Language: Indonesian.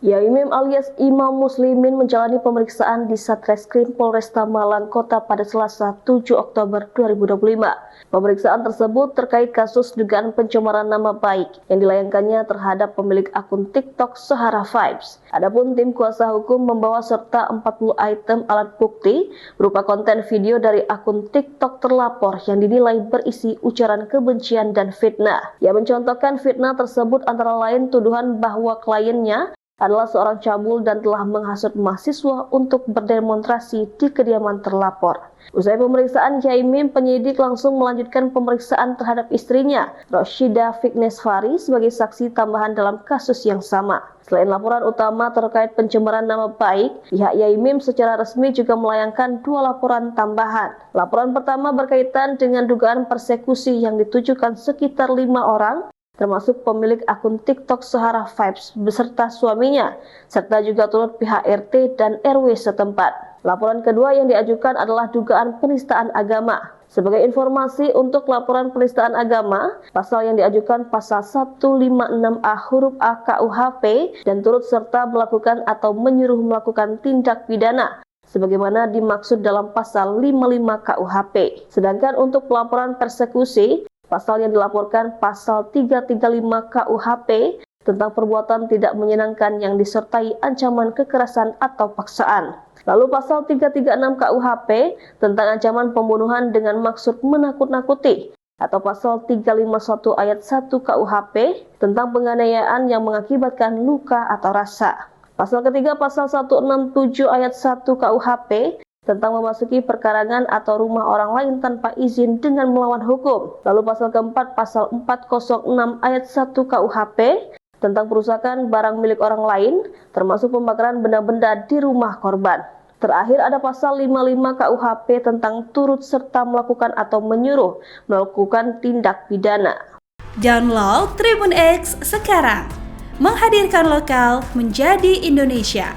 Yaimim alias Imam Muslimin menjalani pemeriksaan di Satreskrim Polresta Malang Kota pada Selasa 7 Oktober 2025. Pemeriksaan tersebut terkait kasus dugaan pencemaran nama baik yang dilayangkannya terhadap pemilik akun TikTok Sahara Vibes. Adapun tim kuasa hukum membawa serta 40 item alat bukti berupa konten video dari akun TikTok terlapor yang dinilai berisi ujaran kebencian dan fitnah. Ia mencontohkan fitnah tersebut antara lain tuduhan bahwa kliennya adalah seorang cabul dan telah menghasut mahasiswa untuk berdemonstrasi di kediaman terlapor. Usai pemeriksaan Yaimim, penyidik langsung melanjutkan pemeriksaan terhadap istrinya, Roshidah Fiknesvari, sebagai saksi tambahan dalam kasus yang sama. Selain laporan utama terkait pencemaran nama baik, pihak Yaimim secara resmi juga melayangkan 2 laporan tambahan. Laporan pertama berkaitan dengan dugaan persekusi yang ditujukan sekitar 5 orang, termasuk pemilik akun TikTok Sahara Vibes beserta suaminya, serta juga turut pihak RT dan RW setempat. Laporan kedua yang diajukan adalah dugaan penistaan agama. Sebagai informasi untuk laporan penistaan agama, pasal yang diajukan pasal 156A huruf A KUHP dan turut serta melakukan atau menyuruh melakukan tindak pidana sebagaimana dimaksud dalam pasal 55 KUHP. Sedangkan untuk pelaporan persekusi, pasal yang dilaporkan pasal 335 KUHP tentang perbuatan tidak menyenangkan yang disertai ancaman kekerasan atau paksaan. Lalu pasal 336 KUHP tentang ancaman pembunuhan dengan maksud menakut-nakuti, atau pasal 351 ayat 1 KUHP tentang penganiayaan yang mengakibatkan luka atau rasa. Pasal ketiga pasal 167 ayat 1 KUHP tentang memasuki perkarangan atau rumah orang lain tanpa izin dengan melawan hukum. Lalu pasal keempat pasal 406 ayat 1 KUHP tentang perusakan barang milik orang lain, termasuk pembakaran benda-benda di rumah korban. Terakhir ada pasal 55 KUHP tentang turut serta melakukan atau menyuruh melakukan tindak pidana. Download Tribun X sekarang, menghadirkan lokal menjadi Indonesia.